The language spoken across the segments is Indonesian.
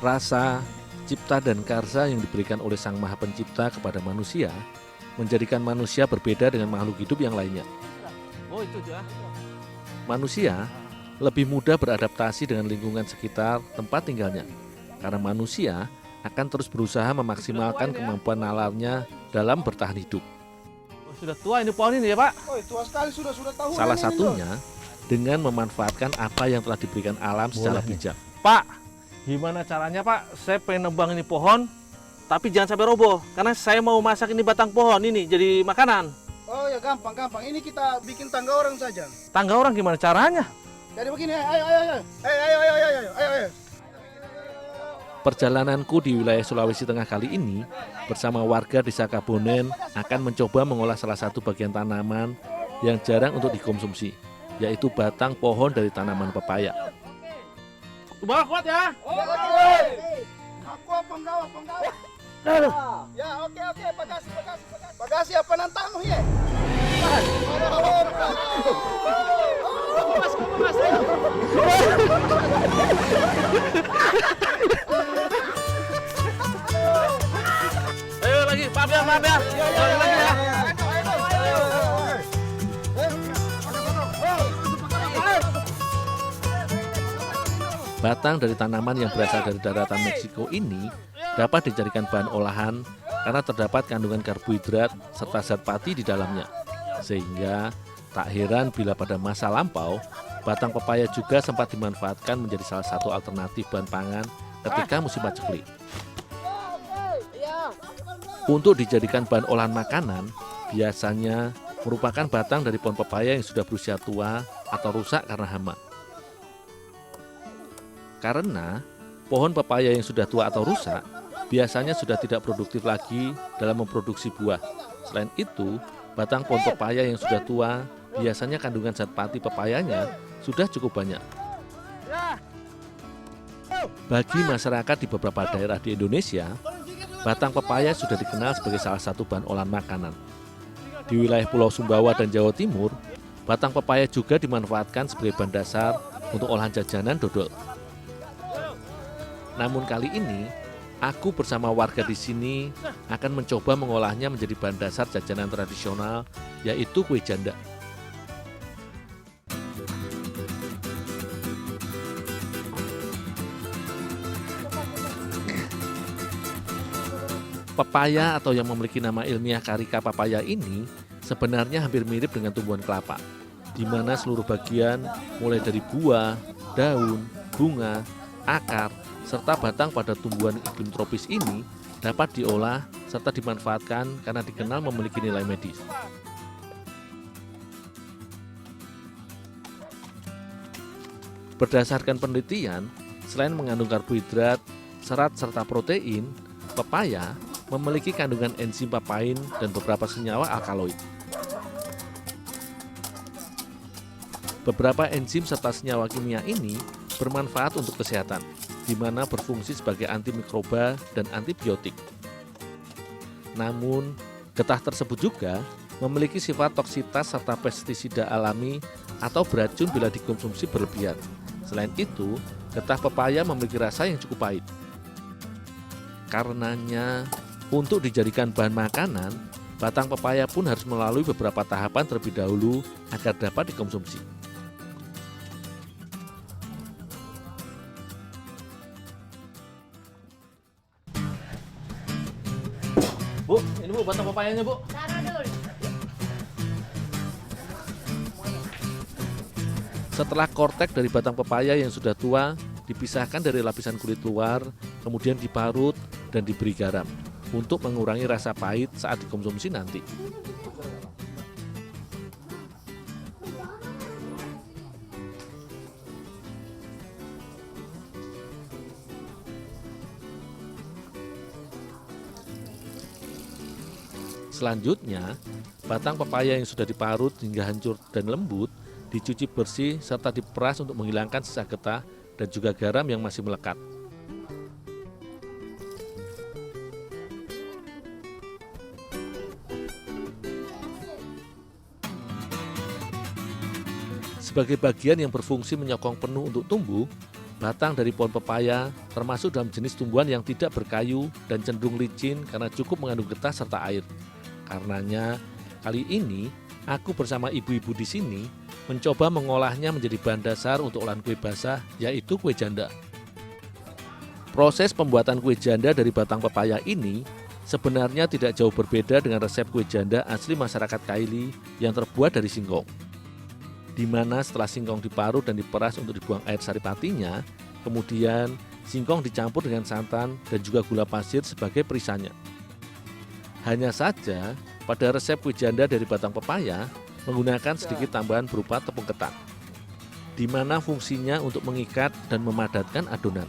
Rasa, cipta dan karsa yang diberikan oleh Sang Maha Pencipta kepada manusia menjadikan manusia berbeda dengan makhluk hidup yang lainnya. Oh itu aja. Manusia lebih mudah beradaptasi dengan lingkungan sekitar tempat tinggalnya karena manusia akan terus berusaha memaksimalkan kemampuan nalarnya dalam bertahan hidup. Oh, sudah tua ini pohon ini ya Pak? Oh, tua sekali sudah tahu. Salah satunya dengan memanfaatkan apa yang telah diberikan alam secara Boleh nih. bijak. Pak, gimana caranya Pak? Saya pengen nebang ini pohon, tapi jangan sampai roboh. Karena saya mau masak ini batang pohon ini jadi makanan. Oh ya gampang. Ini kita bikin tangga orang saja. Tangga orang gimana caranya? Jadi begini, ayo. Perjalananku di wilayah Sulawesi Tengah kali ini bersama warga desa Kabonen akan mencoba mengolah salah satu bagian tanaman yang jarang untuk dikonsumsi, yaitu batang pohon dari tanaman pepaya. Bawa kuat ya. Aku penggawa. Ya, oke, bagasi apa nantangmu ya? Ayo lagi, maaf ya. Lagi ya. Batang dari tanaman yang berasal dari daratan Meksiko ini dapat dijadikan bahan olahan karena terdapat kandungan karbohidrat serta zat pati di dalamnya. Sehingga tak heran bila pada masa lampau, batang pepaya juga sempat dimanfaatkan menjadi salah satu alternatif bahan pangan ketika musim paceklik. Untuk dijadikan bahan olahan makanan, biasanya merupakan batang dari pohon pepaya yang sudah berusia tua atau rusak karena hama. Karena pohon pepaya yang sudah tua atau rusak biasanya sudah tidak produktif lagi dalam memproduksi buah. Selain itu, batang pohon pepaya yang sudah tua biasanya kandungan zat pati pepayanya sudah cukup banyak. Bagi masyarakat di beberapa daerah di Indonesia, batang pepaya sudah dikenal sebagai salah satu bahan olahan makanan. Di wilayah Pulau Sumbawa dan Jawa Timur, batang pepaya juga dimanfaatkan sebagai bahan dasar untuk olahan jajanan dodol. Namun kali ini, aku bersama warga di sini akan mencoba mengolahnya menjadi bahan dasar jajanan tradisional, yaitu kue janda. Pepaya atau yang memiliki nama ilmiah Carica papaya ini sebenarnya hampir mirip dengan tumbuhan kelapa, di mana seluruh bagian mulai dari buah, daun, bunga, akar, serta batang pada tumbuhan iklim tropis ini dapat diolah serta dimanfaatkan karena dikenal memiliki nilai medis. Berdasarkan penelitian, selain mengandung karbohidrat, serat serta protein, pepaya memiliki kandungan enzim papain dan beberapa senyawa alkaloid. Beberapa enzim serta senyawa kimia ini bermanfaat untuk kesehatan, di mana berfungsi sebagai antimikroba dan antibiotik. Namun, getah tersebut juga memiliki sifat toksitas serta pestisida alami atau beracun bila dikonsumsi berlebihan. Selain itu, getah pepaya memiliki rasa yang cukup pahit. Karenanya, untuk dijadikan bahan makanan, batang pepaya pun harus melalui beberapa tahapan terlebih dahulu agar dapat dikonsumsi. Bu, ini Bu batang pepayanya Bu. Setelah kortek dari batang pepaya yang sudah tua dipisahkan dari lapisan kulit luar, kemudian diparut dan diberi garam untuk mengurangi rasa pahit saat dikonsumsi nanti. Selanjutnya, batang pepaya yang sudah diparut hingga hancur dan lembut dicuci bersih serta diperas untuk menghilangkan sisa getah dan juga garam yang masih melekat. Sebagai bagian yang berfungsi menyokong penuh untuk tumbuh, Batang dari pohon pepaya termasuk dalam jenis tumbuhan yang tidak berkayu dan cenderung licin karena cukup mengandung getah serta air. Karenanya, kali ini aku bersama ibu-ibu di sini mencoba mengolahnya menjadi bahan dasar untuk olahan kue basah, yaitu kue janda. Proses pembuatan kue janda dari batang pepaya ini sebenarnya tidak jauh berbeda dengan resep kue janda asli masyarakat Kaili yang terbuat dari singkong. Di mana setelah singkong diparut dan diperas untuk dibuang air saripatinya, kemudian singkong dicampur dengan santan dan juga gula pasir sebagai perisanya. Hanya saja, pada resep kue janda dari batang pepaya menggunakan sedikit tambahan berupa tepung ketan, di mana fungsinya untuk mengikat dan memadatkan adonan.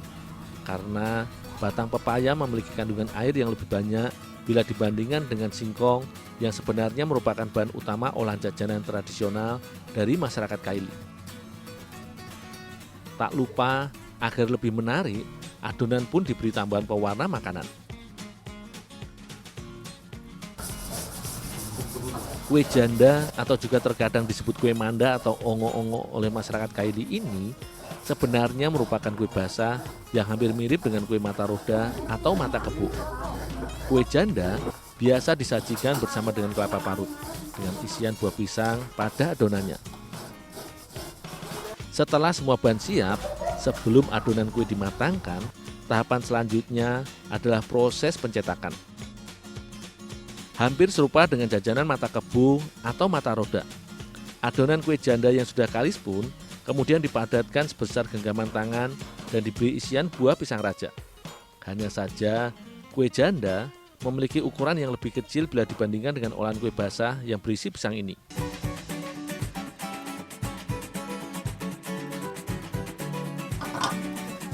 Karena batang pepaya memiliki kandungan air yang lebih banyak bila dibandingkan dengan singkong yang sebenarnya merupakan bahan utama olahan jajanan tradisional dari masyarakat Kaili. Tak lupa, agar lebih menarik, adonan pun diberi tambahan pewarna makanan. Kue janda atau juga terkadang disebut kue manda atau ongo-ongo oleh masyarakat Kaili ini sebenarnya merupakan kue basah yang hampir mirip dengan kue mata roda atau mata kebo. Kue janda biasa disajikan bersama dengan kelapa parut dengan isian buah pisang pada adonannya. Setelah semua bahan siap, sebelum adonan kue dimatangkan, tahapan selanjutnya adalah proses pencetakan. Hampir serupa dengan jajanan mata kebo atau mata roda. Adonan kue janda yang sudah kalis pun kemudian dipadatkan sebesar genggaman tangan dan diberi isian buah pisang raja. Hanya saja, kue janda memiliki ukuran yang lebih kecil bila dibandingkan dengan olahan kue basah yang berisi pisang ini.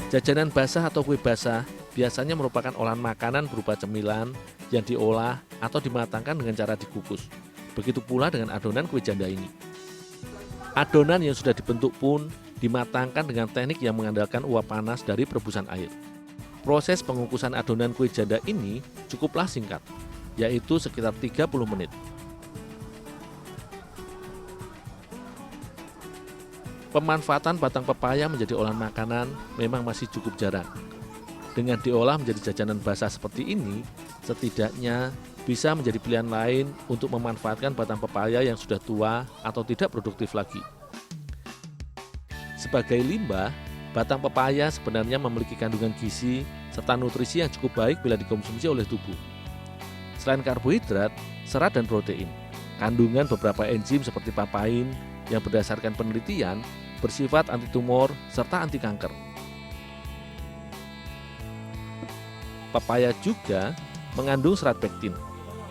Jajanan basah atau kue basah biasanya merupakan olahan makanan berupa cemilan yang diolah atau dimatangkan dengan cara dikukus. Begitu pula dengan adonan kue janda ini. Adonan yang sudah dibentuk pun dimatangkan dengan teknik yang mengandalkan uap panas dari perebusan air. Proses pengukusan adonan kue janda ini cukuplah singkat, yaitu sekitar 30 menit. Pemanfaatan batang pepaya menjadi olahan makanan memang masih cukup jarang. Dengan diolah menjadi jajanan basah seperti ini, setidaknya bisa menjadi pilihan lain untuk memanfaatkan batang pepaya yang sudah tua atau tidak produktif lagi. Sebagai limbah, batang pepaya sebenarnya memiliki kandungan gizi serta nutrisi yang cukup baik bila dikonsumsi oleh tubuh. Selain karbohidrat, serat dan protein, kandungan beberapa enzim seperti papain yang berdasarkan penelitian bersifat anti tumor serta anti kanker. Papaya juga mengandung serat pektin.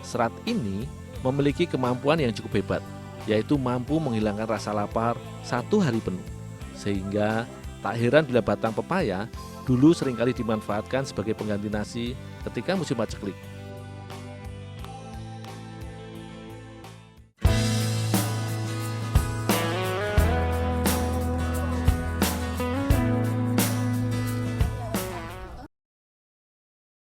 Serat ini memiliki kemampuan yang cukup hebat, yaitu mampu menghilangkan rasa lapar 1 hari penuh. Sehingga tak heran bila batang pepaya dulu seringkali dimanfaatkan sebagai pengganti nasi ketika musim paceklik.